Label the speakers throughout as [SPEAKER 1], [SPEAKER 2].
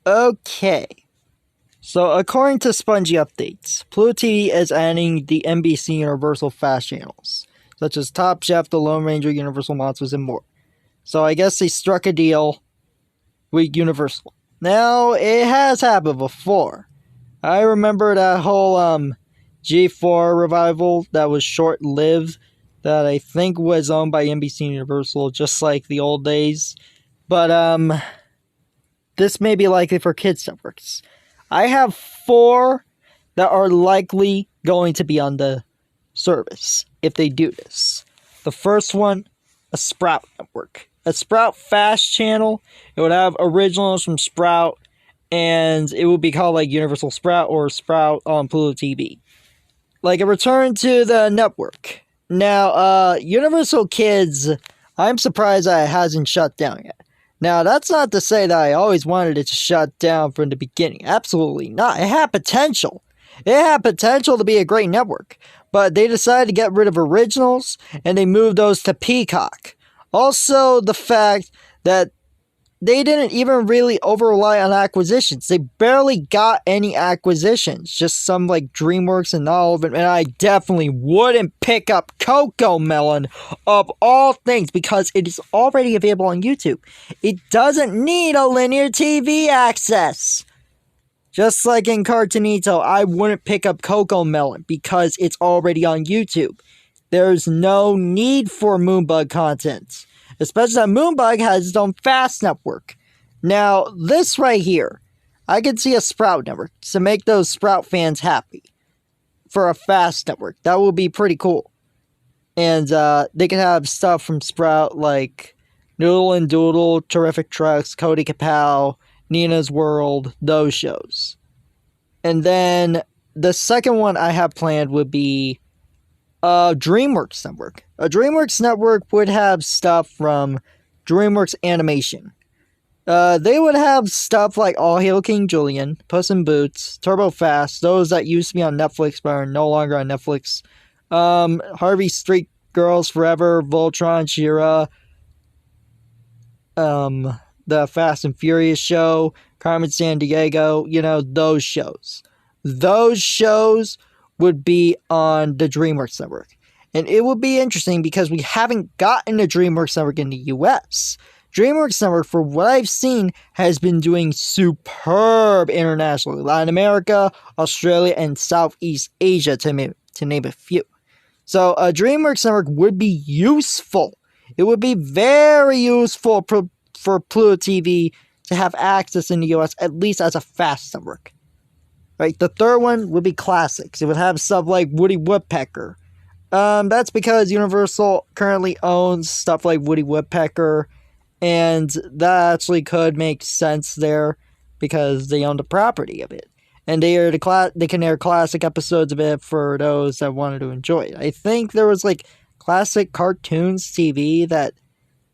[SPEAKER 1] Okay. So, according to SpongieUpdates, Pluto TV is adding the NBC Universal FAST channels, such as Top Chef, The Lone Ranger, Universal Monsters, and more. So, I guess they struck a deal with Universal. Now, it has happened before. I remember that whole G4 revival that was short-lived, that I think was owned by NBC Universal, just like the old days. But, this may be likely for kids networks. I have 4 that are likely going to be on the service if they do this. The first one, a Sprout network. A Sprout Fast channel. It would have originals from Sprout, and it would be called like Universal Sprout or Sprout on Pluto TV. Like a return to the network. Now, Universal Kids, I'm surprised that it hasn't shut down yet. Now, that's not to say that I always wanted it to shut down from the beginning. Absolutely not. It had potential. It had potential to be a great network. But they decided to get rid of originals, and they moved those to Peacock. Also, the fact that they didn't even really over-rely on acquisitions. They barely got any acquisitions. Just some, like, DreamWorks and all of them. And I definitely wouldn't pick up CoComelon of all things because it is already available on YouTube. It doesn't need a linear TV access. Just like in Cartoonito, I wouldn't pick up CoComelon because it's already on YouTube. There's no need for Moonbug content. Especially that Moonbug has its own FAST network. Now, this right here, I could see a Sprout network to make those Sprout fans happy. For a FAST network. That would be pretty cool. And they can have stuff from Sprout like Noodle and Doodle, Terrific Trucks, Cody Kapow, Nina's World, those shows. And then the second one I have planned would be a DreamWorks network. A DreamWorks network would have stuff from DreamWorks Animation. They would have stuff like All Hail King Julian, Puss in Boots, Turbo Fast, those that used to be on Netflix but are no longer on Netflix. Harvey Street Girls Forever, Voltron, She-Ra, the Fast and Furious show, Carmen Sandiego, those shows. Those shows would be on the DreamWorks network. And it would be interesting because we haven't gotten a DreamWorks network in the US. DreamWorks network, for what I've seen, has been doing superb internationally. Latin America, Australia, and Southeast Asia, to name a few. So a DreamWorks network would be useful. It would be very useful for Pluto TV to have access in the US, at least as a FAST network. Right, the third one would be classics. It would have stuff like Woody Woodpecker. That's because Universal currently owns stuff like Woody Woodpecker, and that actually could make sense there because they own the property of it. And they can air classic episodes of it for those that wanted to enjoy it. I think there was like Classic Cartoons TV that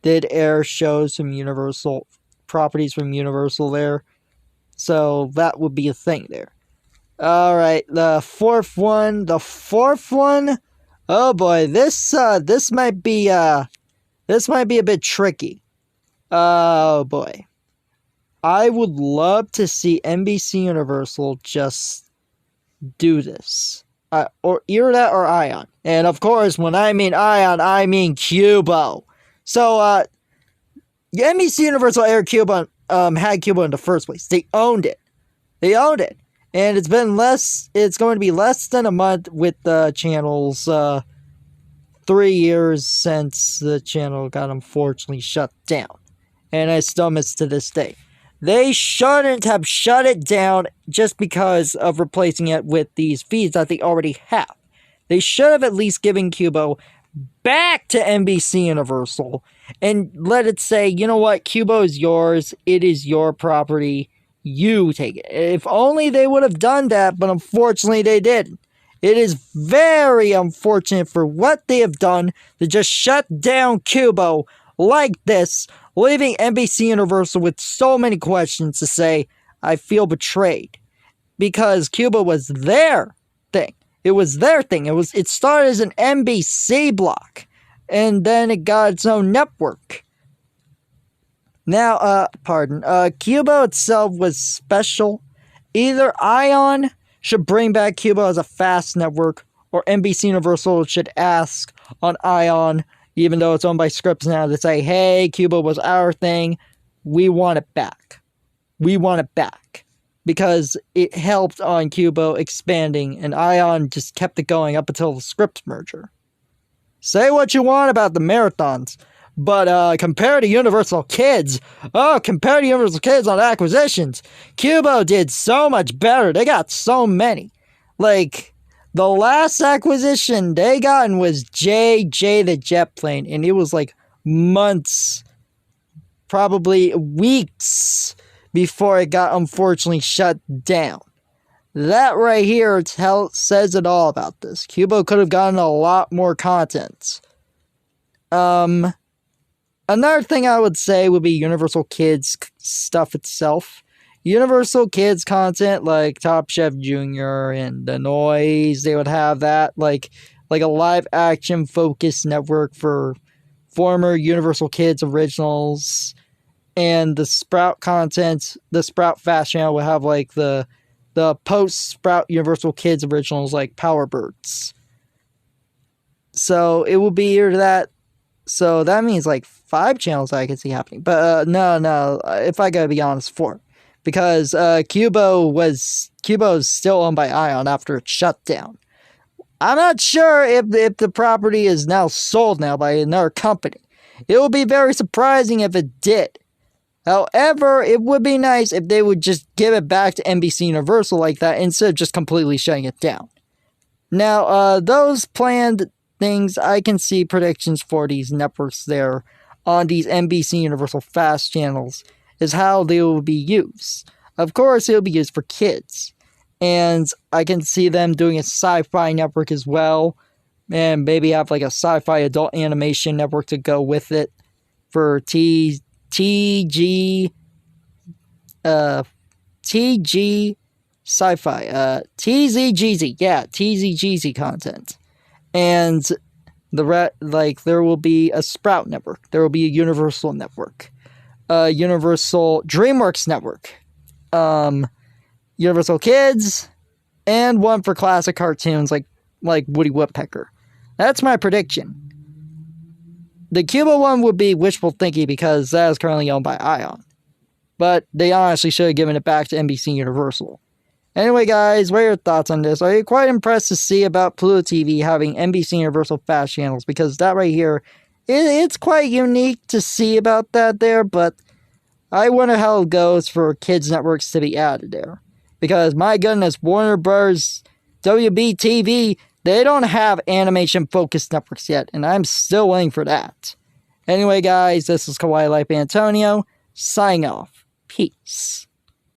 [SPEAKER 1] did air shows from Universal, properties from Universal there. So that would be a thing there. Alright, the fourth one, oh boy, this might be a bit tricky. Oh boy. I would love to see NBC Universal just do this. Or either that or Ion. And of course, when I mean Ion, I mean Cubo. So, NBC Universal aired Cubo, had Cubo in the first place. They owned it. And it's going to be less than a month with the channel's 3 years since the channel got unfortunately shut down. And I still miss to this day. They shouldn't have shut it down just because of replacing it with these feeds that they already have. They should have at least given Cubo back to NBC Universal and let it say, you know what, Cubo is yours, it is your property, you take it. If only they would have done that, but unfortunately they didn't. It is very unfortunate for what they have done to just shut down Cubo like this, leaving NBC Universal with so many questions to say, I feel betrayed. Because Cubo was their thing. It was their thing. It started as an NBC block. And then it got its own network. Now, Cubo itself was special. Either Ion should bring back Cubo as a fast network, or NBC Universal should ask on Ion, even though it's owned by Scripps now, to say, hey, Cubo was our thing. We want it back. We want it back. Because it helped on Cubo expanding, and Ion just kept it going up until the Scripps merger. Say what you want about the marathons, but compared to Universal Kids, compared to Universal Kids on acquisitions, Cubo did so much better. They got so many. Like, the last acquisition they gotten was JJ the Jet Plane, and it was like months, probably weeks, before it got unfortunately shut down. That right here says it all about this. Cubo could have gotten a lot more content. Another thing I would say would be Universal Kids stuff itself. Universal Kids content like Top Chef Jr. and The Noise, they would have that like a live action focused network for former Universal Kids originals. And the Sprout content, the Sprout Fast channel will have like the post-Sprout Universal Kids originals like Power Birds. So it will be either that. So that means like 5 channels I can see happening. But no, if I gotta be honest, 4. Because Cubo is still owned by Ion after it shut down. I'm not sure if the property is now sold now by another company. It would be very surprising if it did. However, it would be nice if they would just give it back to NBC Universal like that instead of just completely shutting it down. Now, those planned things, I can see predictions for these networks there on these NBC Universal FAST channels is how they will be used. Of course, it will be used for kids. And I can see them doing a sci-fi network as well. And maybe have like a sci-fi adult animation network to go with it for TG sci-fi, TZGZ, yeah, TZGZ content. And there will be a Sprout network. There will be a Universal network. Universal DreamWorks network. Universal Kids, and one for classic cartoons like Woody Woodpecker. That's my prediction. The Cubo one would be wishful thinking because that is currently owned by Ion. But they honestly should have given it back to NBC Universal. Anyway, guys, what are your thoughts on this? Are you quite impressed to see about Pluto TV having NBC Universal FAST channels? Because that right here, it's quite unique to see about that there, but I wonder how it goes for kids networks to be added there. Because, my goodness, Warner Bros., WB-TV, they don't have animation-focused networks yet, and I'm still waiting for that. Anyway, guys, this is Kawaii Life Antonio, signing off. Peace.